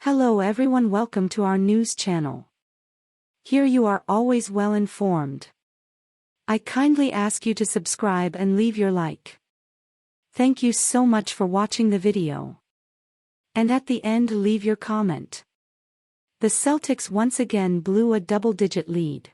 Hello everyone, welcome to our news channel. Here you are always well informed. I kindly ask you to subscribe and leave your like. Thank you so much for watching the video. And at the end leave your comment. The Celtics once again blew a double-digit lead.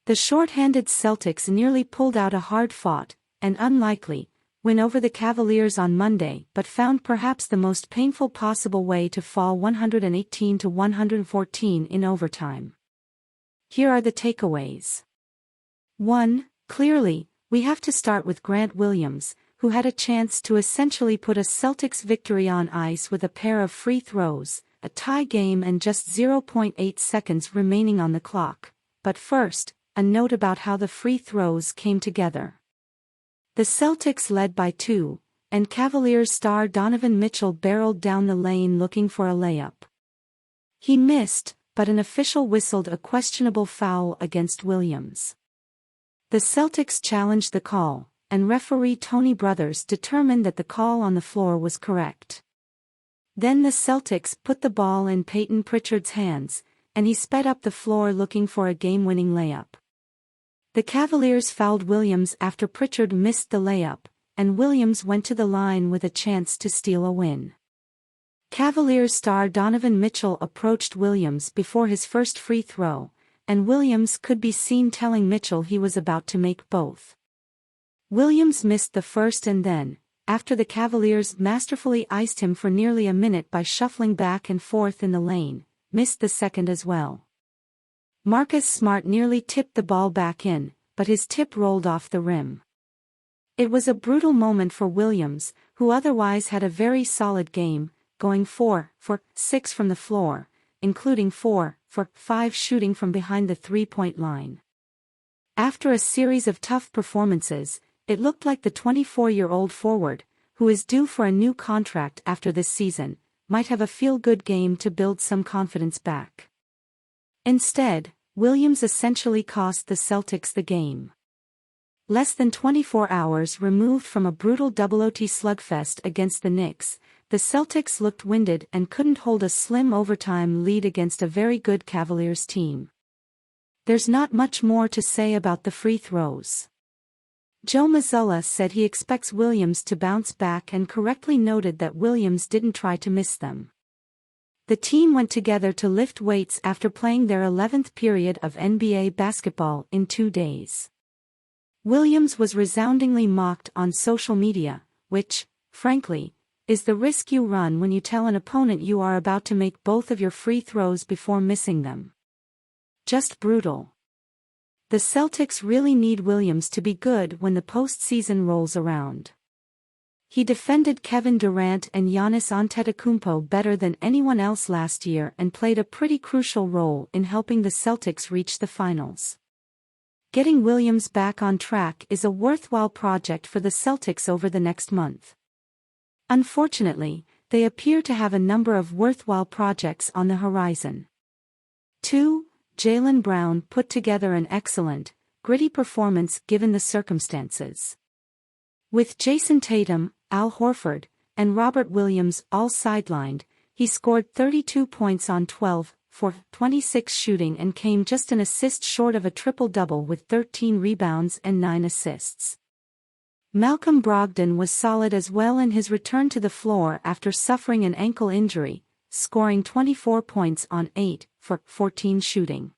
The short-handed Celtics nearly pulled out a hard-fought, and unlikely, win over the Cavaliers on Monday but found perhaps the most painful possible way to fall 118-114 in overtime. Here are the takeaways. 1. Clearly, we have to start with Grant Williams, who had a chance to essentially put a Celtics victory on ice with a pair of free throws, a tie game and just 0.8 seconds remaining on the clock. But first, a note about how the free throws came together. The Celtics led by 2, and Cavaliers star Donovan Mitchell barreled down the lane looking for a layup. He missed, but an official whistled a questionable foul against Williams. The Celtics challenged the call, and referee Tony Brothers determined that the call on the floor was correct. Then the Celtics put the ball in Peyton Pritchard's hands, and he sped up the floor looking for a game-winning layup. The Cavaliers fouled Williams after Pritchard missed the layup, and Williams went to the line with a chance to steal a win. Cavaliers star Donovan Mitchell approached Williams before his first free throw, and Williams could be seen telling Mitchell he was about to make both. Williams missed the first and then, after the Cavaliers masterfully iced him for nearly a minute by shuffling back and forth in the lane, missed the second as well. Marcus Smart nearly tipped the ball back in, but his tip rolled off the rim. It was a brutal moment for Williams, who otherwise had a very solid game, going 4 for 6 from the floor, including 4 for 5 shooting from behind the three-point line. After a series of tough performances, it looked like the 24-year-old forward, who is due for a new contract after this season, might have a feel-good game to build some confidence back. Instead, Williams essentially cost the Celtics the game. Less than 24 hours removed from a brutal double OT slugfest against the Knicks, the Celtics looked winded and couldn't hold a slim overtime lead against a very good Cavaliers team. There's not much more to say about the free throws. Joe Mazzulla said he expects Williams to bounce back and correctly noted that Williams didn't try to miss them. The team went together to lift weights after playing their 11th period of NBA basketball in 2 days. Williams was resoundingly mocked on social media, which, frankly, is the risk you run when you tell an opponent you are about to make both of your free throws before missing them. Just brutal. The Celtics really need Williams to be good when the postseason rolls around. He defended Kevin Durant and Giannis Antetokounmpo better than anyone else last year and played a pretty crucial role in helping the Celtics reach the finals. Getting Williams back on track is a worthwhile project for the Celtics over the next month. Unfortunately, they appear to have a number of worthwhile projects on the horizon. 2. Jaylen Brown put together an excellent, gritty performance given the circumstances. With Jason Tatum, Al Horford, and Robert Williams all sidelined, he scored 32 points on 12 for 26 shooting and came just an assist short of a triple-double with 13 rebounds and 9 assists. Malcolm Brogdon was solid as well in his return to the floor after suffering an ankle injury, scoring 24 points on 8 for 14 shooting.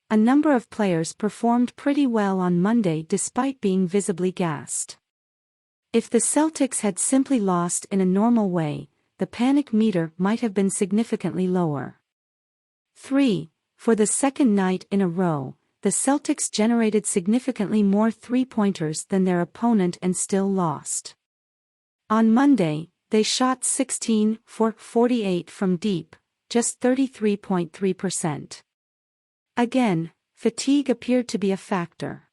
A number of players performed pretty well on Monday despite being visibly gassed. If the Celtics had simply lost in a normal way, the panic meter might have been significantly lower. 3. For the second night in a row, the Celtics generated significantly more three-pointers than their opponent and still lost. On Monday, they shot 16 for 48 from deep, just 33.3%. Again, fatigue appeared to be a factor.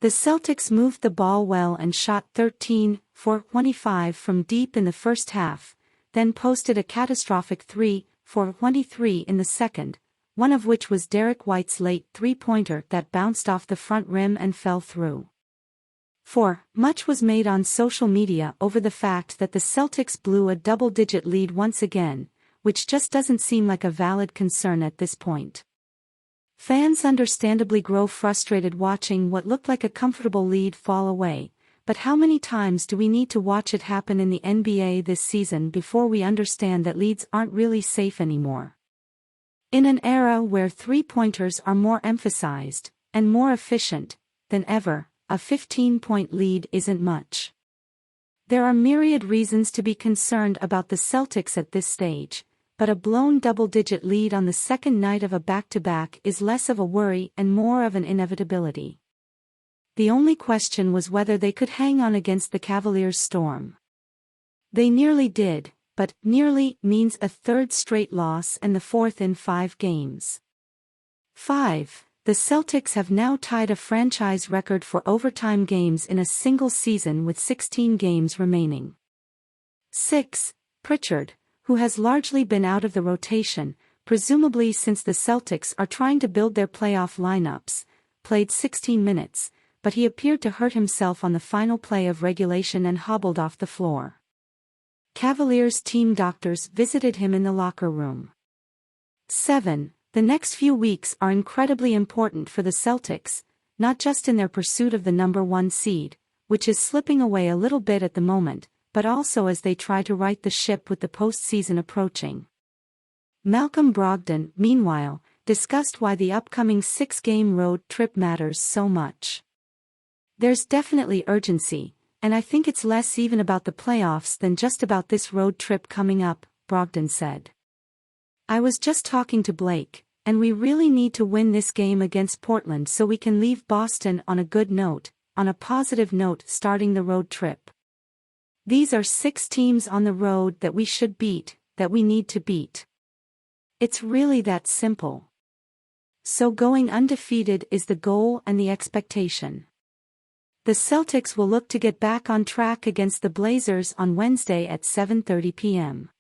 The Celtics moved the ball well and shot 13 for 25 from deep in the first half, then posted a catastrophic 3 for 23 in the second, one of which was Derek White's late three-pointer that bounced off the front rim and fell through. 4. Much was made on social media over the fact that the Celtics blew a double-digit lead once again, which just doesn't seem like a valid concern at this point. Fans understandably grow frustrated watching what looked like a comfortable lead fall away, but how many times do we need to watch it happen in the NBA this season before we understand that leads aren't really safe anymore? In an era where three-pointers are more emphasized, and more efficient than ever, a 15-point lead isn't much. There are myriad reasons to be concerned about the Celtics at this stage, but a blown double-digit lead on the second night of a back-to-back is less of a worry and more of an inevitability. The only question was whether they could hang on against the Cavaliers' storm. They nearly did, but nearly means a third straight loss and the fourth in 5 games. 5. The Celtics have now tied a franchise record for overtime games in a single season with 16 games remaining. 6. Pritchard, who has largely been out of the rotation, presumably since the Celtics are trying to build their playoff lineups, played 16 minutes, but he appeared to hurt himself on the final play of regulation and hobbled off the floor. Cavaliers team doctors visited him in the locker room. 7. The next few weeks are incredibly important for the Celtics, not just in their pursuit of the number 1 seed, which is slipping away a little bit at the moment, but also as they try to right the ship with the postseason approaching. Malcolm Brogdon, meanwhile, discussed why the upcoming 6-game road trip matters so much. There's definitely urgency, and I think it's less even about the playoffs than just about this road trip coming up, Brogdon said. I was just talking to Blake, and we really need to win this game against Portland so we can leave Boston on a good note, on a positive note starting the road trip. These are 6 teams on the road that we should beat, that we need to beat. It's really that simple. So going undefeated is the goal and the expectation. The Celtics will look to get back on track against the Blazers on Wednesday at 7:30 p.m.